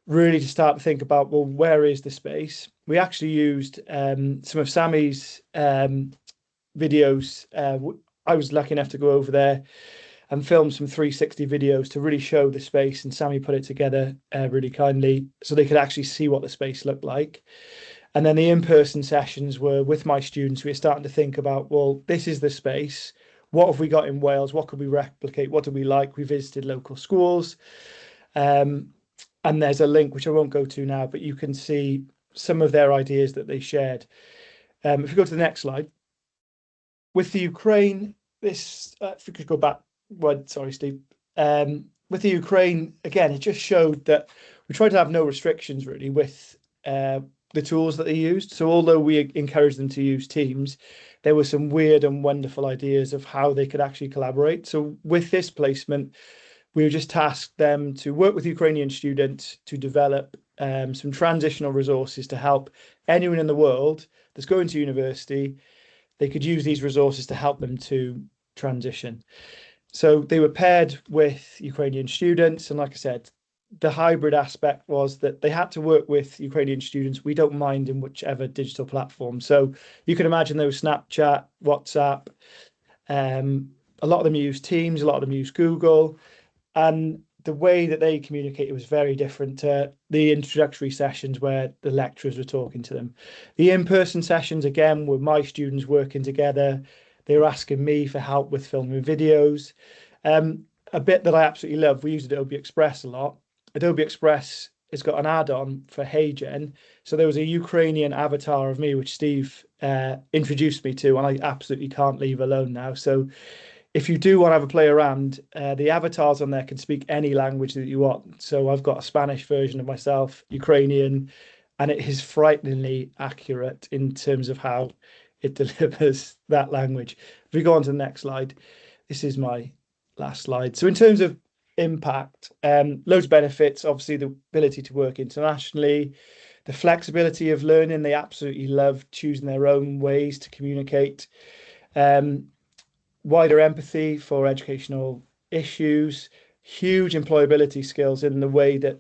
really to start to think about, well, where is the space? We actually used some of Sammy's videos. I was lucky enough to go over there and film some 360 videos to really show the space, and Sammy put it together really kindly so they could actually see what the space looked like. And then the in-person sessions were with my students. We were starting to think about, well, this is the space. What have we got in Wales? What could we replicate? What do we like? We visited local schools. And there's a link, which I won't go to now, but you can see some of their ideas that they shared. If we go to the next slide. With the Ukraine, if we could go back, well, sorry, Steve. With the Ukraine, again, it just showed that we tried to have no restrictions really with the tools that they used. So although we encouraged them to use Teams, there were some weird and wonderful ideas of how they could actually collaborate. So with this placement, we just tasked them to work with Ukrainian students to develop some transitional resources to help anyone in the world that's going to university. They could use these resources to help them to transition. So they were paired with Ukrainian students. And like I said, the hybrid aspect was that they had to work with Ukrainian students. We don't mind in whichever digital platform. So you can imagine there was Snapchat, WhatsApp. A lot of them use Teams, a lot of them use Google. And the way that they communicated was very different to the introductory sessions where the lecturers were talking to them. The in-person sessions, again, were my students working together. They were asking me for help with filming videos. A bit that I absolutely love, we used Adobe Express a lot. Adobe Express has got an add-on for HeyGen. So there was a Ukrainian avatar of me, which Steve introduced me to, and I absolutely can't leave alone now. So if you do want to have a play around, the avatars on there can speak any language that you want. So I've got a Spanish version of myself, Ukrainian, and it is frighteningly accurate in terms of how it delivers that language. If we go on to the next slide, this is my last slide. So in terms of impact, loads of benefits, obviously the ability to work internationally, the flexibility of learning. They absolutely love choosing their own ways to communicate. Wider empathy for educational issues, huge employability skills in the way that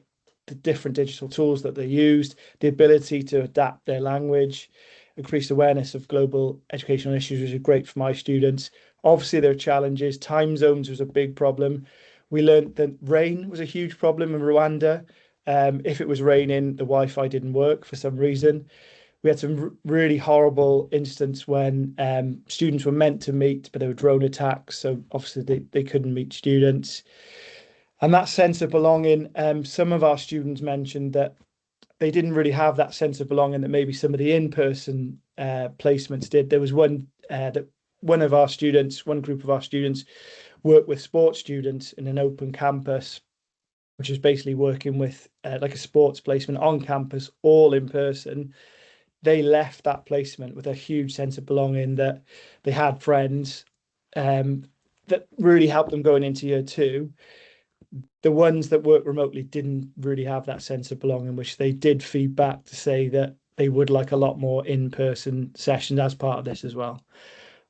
the different digital tools that they used, the ability to adapt their language, increased awareness of global educational issues, which is great for my students. Obviously, there are challenges. Time zones was a big problem. We learned that rain was a huge problem in Rwanda. If it was raining, the Wi-Fi didn't work for some reason. We had some really horrible incidents when students were meant to meet, but there were drone attacks. So obviously they couldn't meet students. And that sense of belonging, some of our students mentioned that they didn't really have that sense of belonging that maybe some of the in-person placements did. There was one group of our students worked with sports students in an open campus, which is basically working with like a sports placement on campus, all in person. They left that placement with a huge sense of belonging, that they had friends that really helped them going into year 2. The ones that worked remotely didn't really have that sense of belonging, which they did feedback to say that they would like a lot more in-person sessions as part of this as well.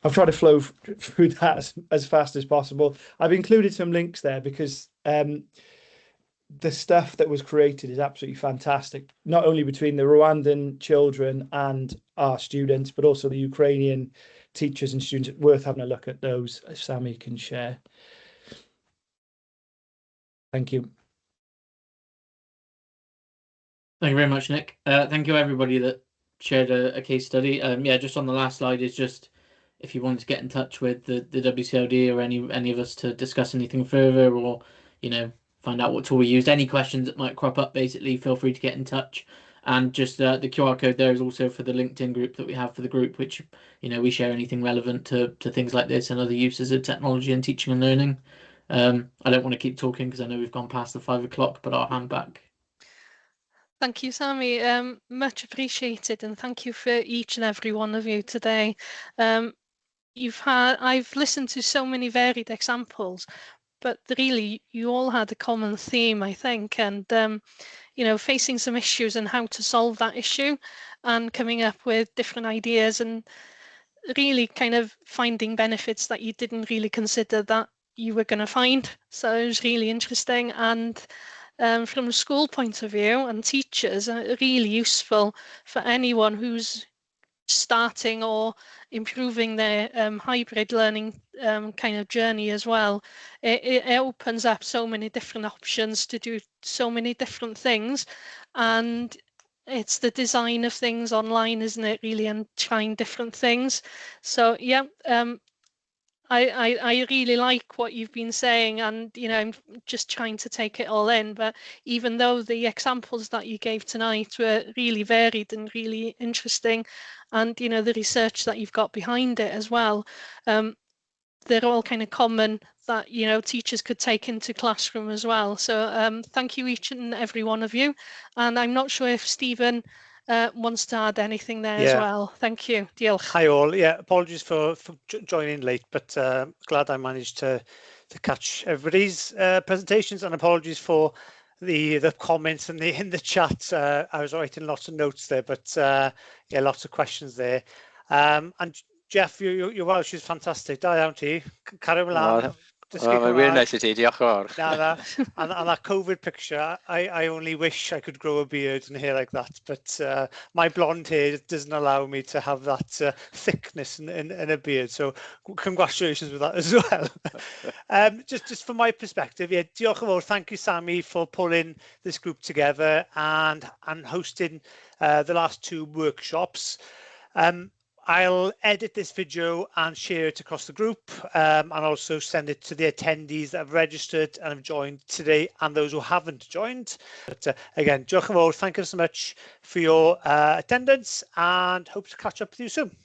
I've tried to flow through that as fast as possible. I've included some links there because the stuff that was created is absolutely fantastic, not only between the Rwandan children and our students, but also the Ukrainian teachers and students. It's worth having a look at those, if Sammy can share. Thank you. Thank you very much, Nick. Thank you everybody that shared a case study. Yeah, just on the last slide is just if you wanted to get in touch with the WCLD or any of us to discuss anything further, or find out what tool we used, any questions that might crop up, basically feel free to get in touch. And just the QR code there is also for the LinkedIn group that we have for the group, which we share anything relevant to things like this and other uses of technology in teaching and learning. I don't want to keep talking because I know we've gone past the 5 o'clock, but I'll hand back. Thank you, Sammy. Much appreciated, and thank you for each and every one of you today. I've listened to so many varied examples, but really you all had a common theme, I think, and facing some issues and how to solve that issue, and coming up with different ideas and really kind of finding benefits that you didn't really consider that you were going to find. So it was really interesting, and from a school point of view and teachers, really useful for anyone who's starting or improving their hybrid learning kind of journey as well. It opens up so many different options to do so many different things, and it's the design of things online, isn't it, really, and trying different things. So yeah, I really like what you've been saying, and I'm just trying to take it all in. But even though the examples that you gave tonight were really varied and really interesting, and the research that you've got behind it as well, they're all kind of common that teachers could take into classroom as well. So thank you each and every one of you, and I'm not sure if Stephen wants to add anything there as well. Thank you. Diolch. Hi all. Yeah, apologies for joining late, but glad I managed to catch everybody's presentations, and apologies for the comments in the chat. I was writing lots of notes there, but yeah, lots of questions there. And Jeff, your Welsh is fantastic. Da iawn ti. Cario mlaen. Really nice to see you. And that COVID picture, I only wish I could grow a beard and hair like that, but my blonde hair doesn't allow me to have that thickness in a beard. So congratulations with that as well. Just from my perspective, yeah, diolch yn fawr. Thank you, Sammy, for pulling this group together and hosting the last 2 workshops. I'll edit this video and share it across the group, and also send it to the attendees that have registered and have joined today, and those who haven't joined. But again, diolch yn fawr. Thank you so much for your attendance, and hope to catch up with you soon.